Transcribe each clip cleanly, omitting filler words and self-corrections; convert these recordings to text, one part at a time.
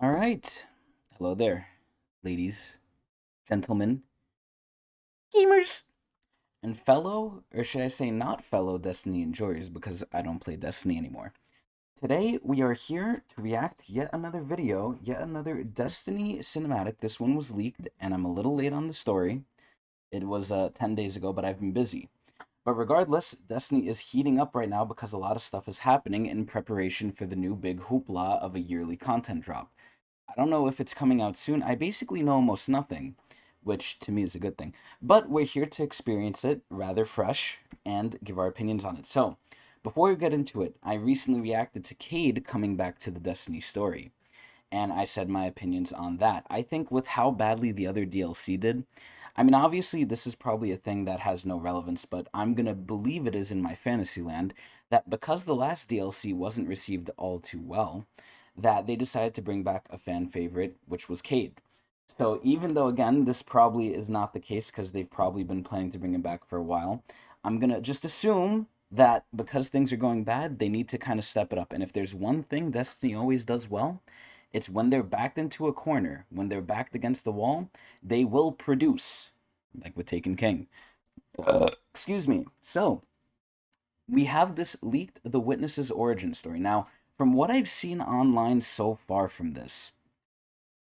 All right. Hello there, ladies, gentlemen, gamers, and fellow, or should I say not fellow Destiny enjoyers because I don't play Destiny anymore. Today we are here to react to yet another video, yet another Destiny cinematic. This one was leaked and I'm a little late on the story. It was 10 days ago, but I've been busy. But regardless, Destiny is heating up right now because a lot of stuff is happening in preparation for the new big hoopla of a yearly content drop. I don't know if it's coming out soon. I basically know almost nothing, which to me is a good thing. But we're here to experience it rather fresh and give our opinions on it. So, before we get into it, I recently reacted to Cade coming back to the Destiny story, and I said my opinions on that. I think with how badly the other DLC did, I mean, obviously, this is probably a thing that has no relevance, but I'm gonna believe it is in my fantasy land that because the last DLC wasn't received all too well, that they decided to bring back a fan favorite, which was Cade. So even though again this probably is not the case because they've probably been planning to bring him back for a while, I'm gonna just assume that because things are going bad, they need to kind of step it up. And if there's one thing Destiny always does well, it's when they're backed into a corner, when they're backed against the wall, they will produce, like with Taken King. Excuse me. So, we have this leaked The Witness's origin story. Now, from what I've seen online so far from this,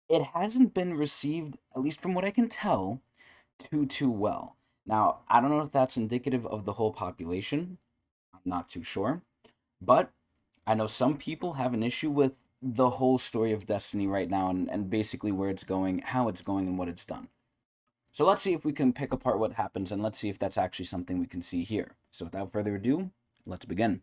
it hasn't been received, at least from what I can tell, too well. Now, I don't know if that's indicative of the whole population. I'm not too sure. But I know some people have an issue with the whole story of Destiny right now and basically where it's going, how it's going, and what it's done. So let's see if we can pick apart what happens and let's see if that's actually something we can see here. So without further ado, let's begin.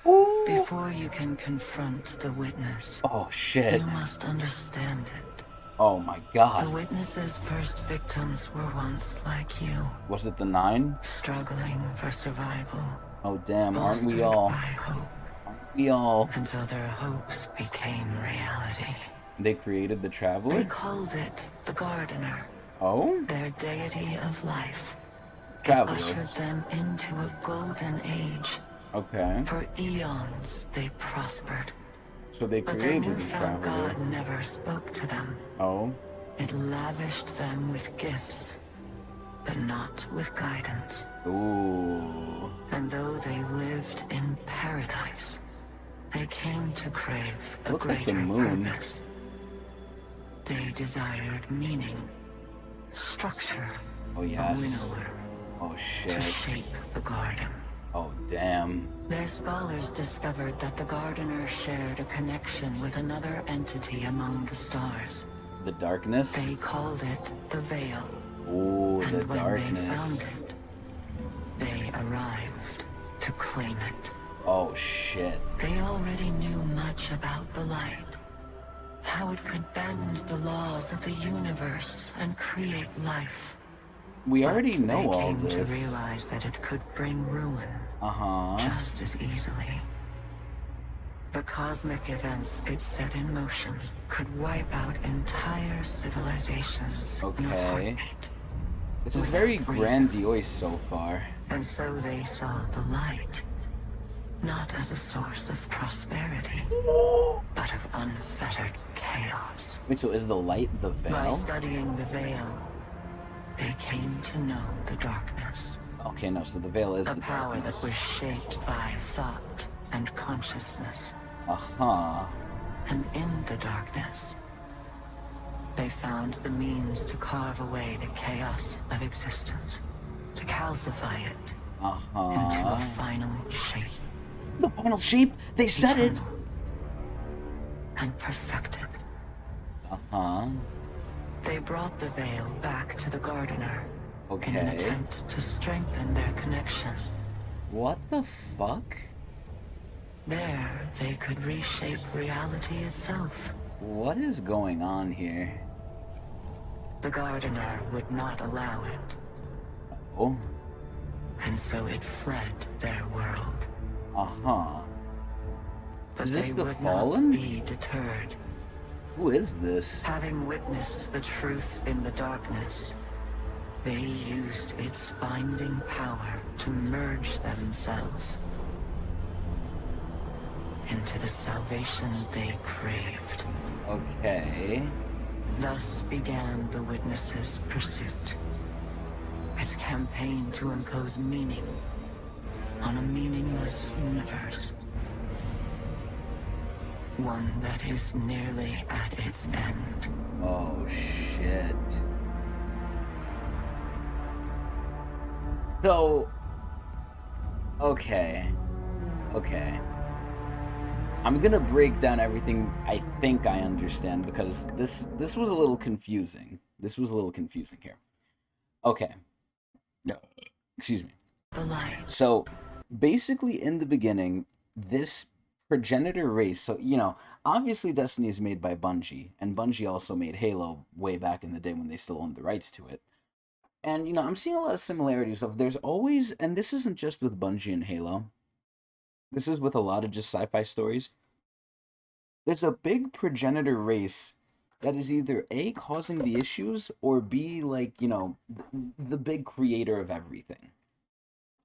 Ooh. Before you can confront the witness, Oh shit. you must understand it. Oh my god. The witness's first victims were once like you. Was it the 9? Struggling for survival. Oh damn, aren't we bolstered all? by hope, Aren't we all? until their hopes became reality. They created the They Traveler? called it the Gardener, Oh? their deity of life. It Traveler. ushered them into a golden age. Okay. For eons they prospered. So they But their created the newfound Traveler. God never spoke to them. Oh? It lavished them with gifts, but not with guidance. Ooh. And though they lived in paradise, they came to crave a Looks like the greater moon. purpose. They desired meaning, structure, Oh a yes. winnower Oh to shit. shape the garden. Oh damn. Their scholars discovered that the gardener shared a connection with another entity among the stars. The darkness? They called it the Veil. Ooh, the And when they found darkness. it, they arrived to claim it. Oh shit. They already knew much about the light, how it could bend the laws of the universe and create life. We already But know they all came this. to realize that it could bring ruin Uh-huh. just as easily. The cosmic events it set in motion could wipe out entire civilizations in a Okay. heartbeat. This is With very reason. grandiose so far. And so they saw the light, not as a source of prosperity, but of unfettered chaos. Wait, so is the light the By veil? studying the veil, they came to know the darkness. Okay, no, so the veil is A the power that darkness. was shaped by thought and consciousness. Uh-huh. And in the darkness, they found the means to carve away the chaos of existence, to calcify it into a Uh-huh. final shape. The final shape? They said it! Eternal and perfected. Uh-huh. They brought the veil back to the gardener in an Okay. attempt to strengthen their connection. What the fuck? There, they could reshape reality itself. What is going on here? The gardener would not allow it, Oh. and so it fled their world. Uh-huh. But Is this they the would Fallen? not be deterred. Who is this? Having witnessed the truth in the darkness, they used its binding power to merge themselves. into the salvation they craved. Okay. Thus began the Witness's pursuit. Its campaign to impose meaning on a meaningless universe. One that is nearly at its end. Oh, shit. So, okay. Okay. I'm gonna break down everything I think I understand because this was a little confusing. This was a little confusing here. Okay. No. Excuse me. The light. So, basically in the beginning, this progenitor race, so obviously Destiny is made by Bungie, and Bungie also made Halo way back in the day when they still owned the rights to it. And I'm seeing a lot of similarities of there's always, and this isn't just with Bungie and Halo. This is with a lot of just sci-fi stories. There's a big progenitor race that is either A, causing the issues, or B, like, the big creator of everything.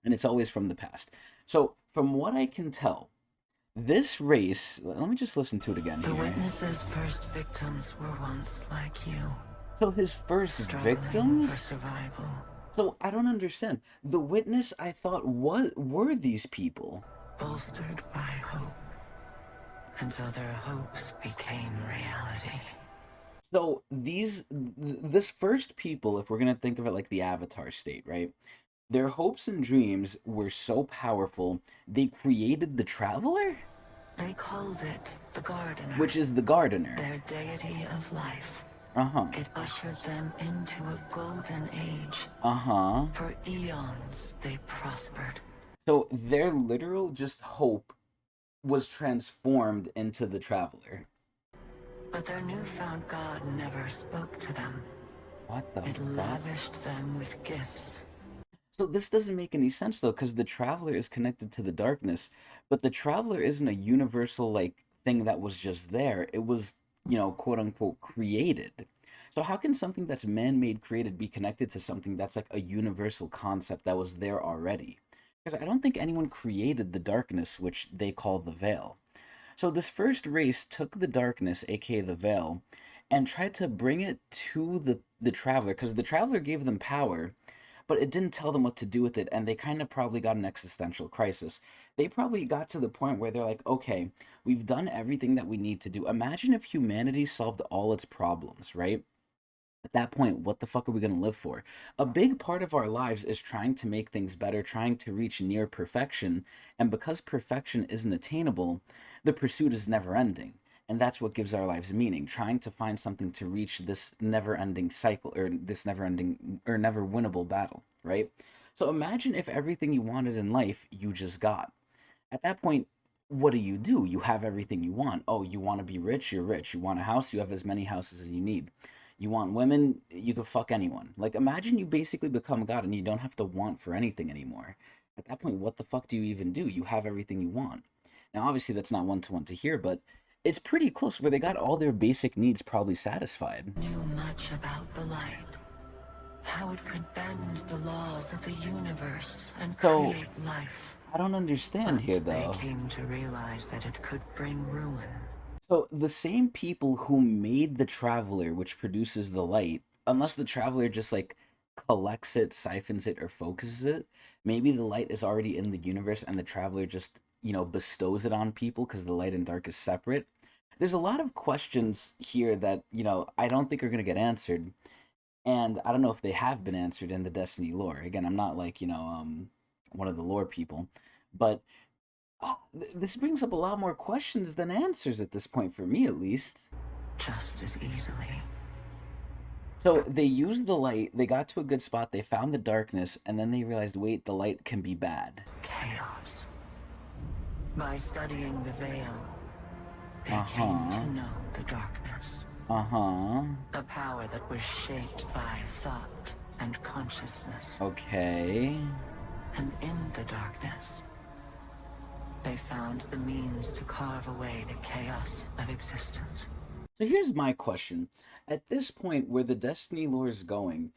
And it's always from the past. So, from what I can tell, this race, let me just listen to it again The here. Witness's first victims were once like you. So his first victims? For survival. So I don't understand. The Witness, I thought, were these people? Bolstered by hope, until their hopes became reality. So this first people, if we're gonna think of it like the Avatar state, right? Their hopes and dreams were so powerful, they created the Traveler? They called it the Gardener. Which is the Gardener. Their deity of life. Uh-huh. It ushered them into a golden age. Uh-huh. For eons, they prospered. So their literal just hope was transformed into the Traveler. But their newfound God never spoke to them. What the It fuck? lavished them with gifts. So this doesn't make any sense though, because the Traveler is connected to the darkness, but the Traveler isn't a universal like thing that was just there. It was, quote unquote created. So how can something that's man-made created be connected to something that's like a universal concept that was there already? Because I don't think anyone created the darkness, which they call the Veil. So this first race took the darkness, aka the Veil, and tried to bring it to the Traveler, because the Traveler gave them power, but it didn't tell them what to do with it, and they kind of probably got an existential crisis. They probably got to the point where they're like, okay, we've done everything that we need to do. Imagine if humanity solved all its problems, right? At that point, what the fuck are we going to live for? A big part of our lives is trying to make things better, trying to reach near perfection, and because perfection isn't attainable, the pursuit is never ending. And that's what gives our lives meaning, trying to find something to reach this never-ending cycle, or this never-ending, or never-winnable battle, right? So imagine if everything you wanted in life, you just got. At that point, what do? You have everything you want. Oh, you want to be rich? You're rich. You want a house? You have as many houses as you need. You want women? You could fuck anyone. Like, imagine you basically become God and you don't have to want for anything anymore. At that point, what the fuck do you even do? You have everything you want. Now, obviously, that's not one-to-one to here, but it's pretty close where they got all their basic needs probably satisfied. Knew much about the light, how it could bend the laws of the universe and create life. I don't understand here, though. They came to realize that it could bring ruin. So the same people who made the Traveler, which produces the light, unless the Traveler just like collects it, siphons it, or focuses it, maybe the light is already in the universe and the Traveler just, bestows it on people because the light and dark is separate. There's a lot of questions here that, I don't think are going to get answered. And I don't know if they have been answered in the Destiny lore. Again, I'm not like, one of the lore people. But this brings up a lot more questions than answers at this point, for me at least. Just as easily. So they used the light, they got to a good spot, they found the darkness, and then they realized, wait, the light can be bad. Chaos. By studying the Veil, they came to know the darkness. A power that was shaped by thought and consciousness. Okay. And in the darkness, they found the means to carve away the chaos of existence. So here's my question. At this point where the Destiny lore is going,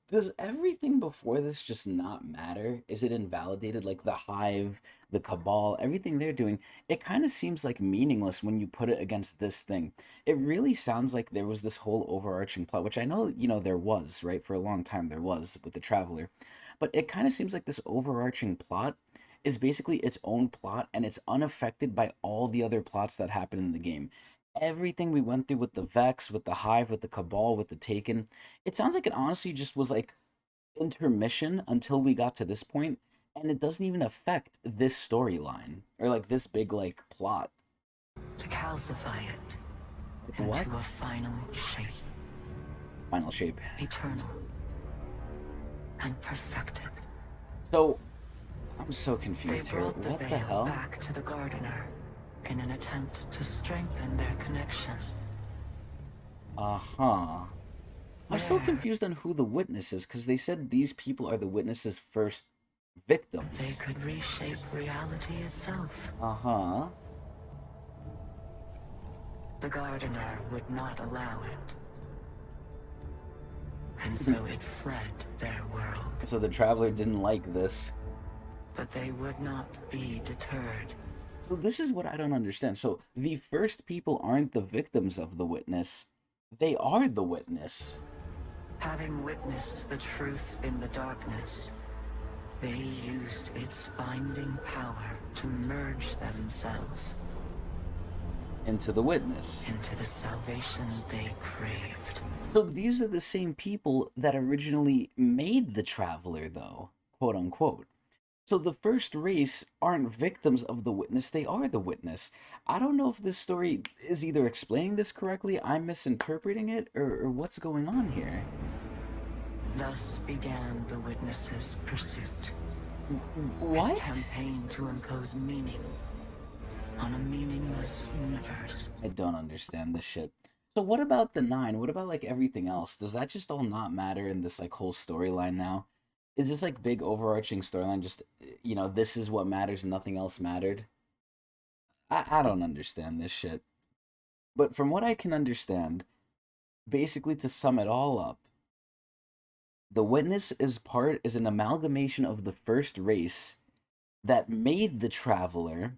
Does everything before this just not matter? Is it invalidated? Like the Hive, the Cabal, everything they're doing, it kind of seems like meaningless when you put it against this thing. It really sounds like there was this whole overarching plot, which I know, there was, right? For a long time there was with the Traveler. But it kind of seems like this overarching plot is basically its own plot and it's unaffected by all the other plots that happen in the game. Everything we went through with the Vex, with the Hive, with the Cabal, with the Taken, it sounds like it honestly just was like intermission until we got to this point, and it doesn't even affect this storyline or like this big like plot. To calcify it Like into a what? final shape. Final shape. Eternal and perfected. So I'm so They confused here. brought the What the veil hell? back to the gardener in an attempt to strengthen their connection. Uh-huh. I'm still There, confused on who the witness is because they said these people are the witness's first they victims. could reshape reality itself. Uh-huh. The gardener would not allow it. And so it fled their world. So the Traveler didn't like this. But they would not be deterred. So this is what I don't understand. So the first people aren't the victims of the witness. They are the witness. Having witnessed the truth in the darkness, they used its binding power to merge themselves Into the witness. into the salvation they craved. So these are the same people that originally made the Traveler, though, quote unquote. So the first race aren't victims of the witness, they are the witness. I don't know if this story is either explaining this correctly, I'm misinterpreting it, or what's going on here. Thus began the witness's pursuit. His What? campaign to impose meaning on a meaningless universe. I don't understand this shit. So what about the nine? What about like everything else? Does that just all not matter in this like whole storyline now? Is this like big overarching storyline just this is what matters, nothing else mattered? I don't understand this shit. But from what I can understand, basically to sum it all up, the witness is an amalgamation of the first race that made the traveler,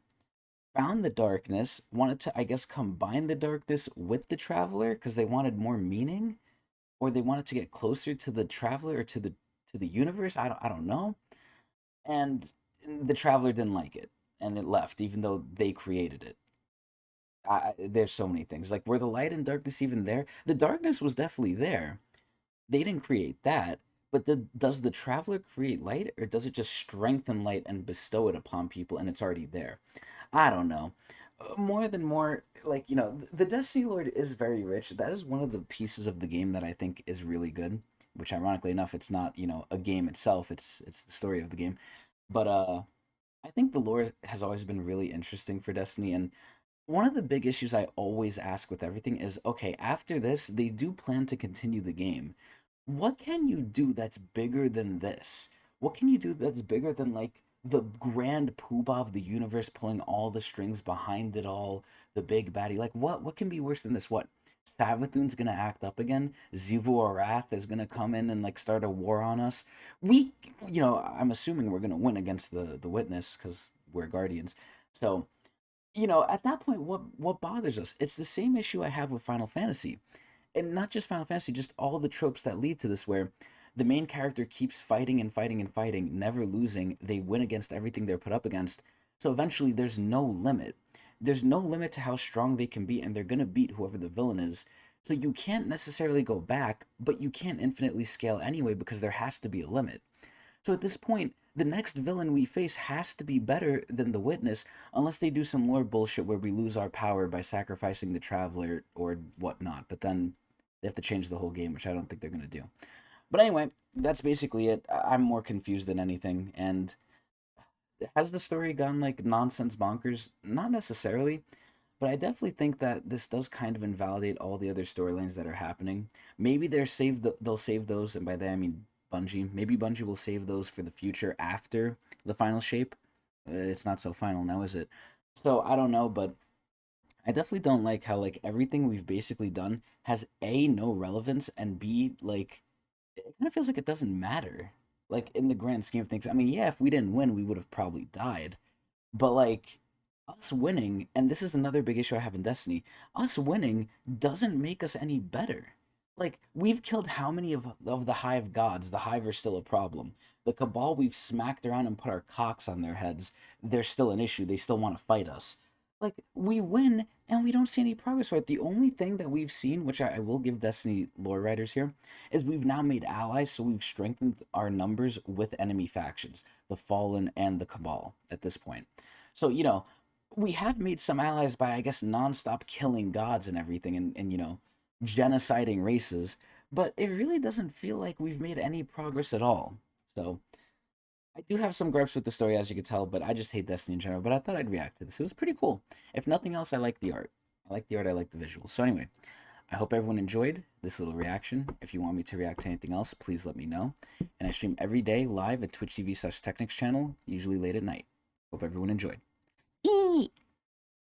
found the darkness, wanted to, I guess, combine the darkness with the traveler because they wanted more meaning, or they wanted to get closer to the traveler or to the universe. I don't know. And the traveler didn't like it, and it left, even though they created it. There's so many things. Like, were the light and darkness even there? The darkness was definitely there. They didn't create that. But does the traveler create light, or does it just strengthen light and bestow it upon people, and it's already there? I don't know. More than more, like, the Destiny Lord is very rich. That is one of the pieces of the game that I think is really good. Which, ironically enough, it's not a game itself. It's the story of the game. But I think the lore has always been really interesting for Destiny, and one of the big issues I always ask with everything is, okay, after this, they do plan to continue the game. What can you do that's bigger than this? What can you do that's bigger than like the grand poobah of the universe pulling all the strings behind it all, the big baddie? Like what can be worse than this? What? Savathun's gonna act up again. Zivu Arath is gonna come in and like start a war on us. I'm assuming we're gonna win against the witness because we're guardians. So at that point, what bothers us? It's the same issue I have with Final Fantasy, and not just Final Fantasy, just all the tropes that lead to this, where the main character keeps fighting and fighting and fighting, never losing. They win against everything they're put up against. So eventually, there's no limit. There's no limit to how strong they can be, and they're gonna beat whoever the villain is. So you can't necessarily go back, but you can't infinitely scale anyway because there has to be a limit. So at this point, the next villain we face has to be better than the Witness, unless they do some more bullshit where we lose our power by sacrificing the Traveler or whatnot. But then they have to change the whole game, which I don't think they're gonna do. But anyway, that's basically it. I'm more confused than anything. And has the story gone like nonsense bonkers? Not necessarily, but I definitely think that this does kind of invalidate all the other storylines that are happening. Maybe they'll save those, and by that I mean Bungie. Maybe Bungie will save those for the future after the final shape. It's not so final now, is it? So I don't know, but I definitely don't like how like everything we've basically done has A, no relevance, and B, like it kind of feels like it doesn't matter. Like in the grand scheme of things. I mean, yeah, if we didn't win, we would have probably died. But like us winning, and this is another big issue I have in Destiny, us winning doesn't make us any better. Like we've killed how many of the Hive gods? The Hive are still a problem. The Cabal we've smacked around and put our cocks on their heads. They're still an issue. They still want to fight us. Like we win and we don't see any progress with it. The only thing that we've seen, which I will give Destiny lore writers here, is we've now made allies, so we've strengthened our numbers with enemy factions, the Fallen and the Cabal at this point. So, we have made some allies by, I guess, nonstop killing gods and everything and genociding races, but it really doesn't feel like we've made any progress at all. So, I do have some gripes with the story, as you can tell, but I just hate Destiny in general. But I thought I'd react to this. It was pretty cool. If nothing else, I like the art. I like the art, I like the visuals. So, anyway, I hope everyone enjoyed this little reaction. If you want me to react to anything else, please let me know. And I stream every day live at Twitch TV/Technics channel, usually late at night. Hope everyone enjoyed. Eee!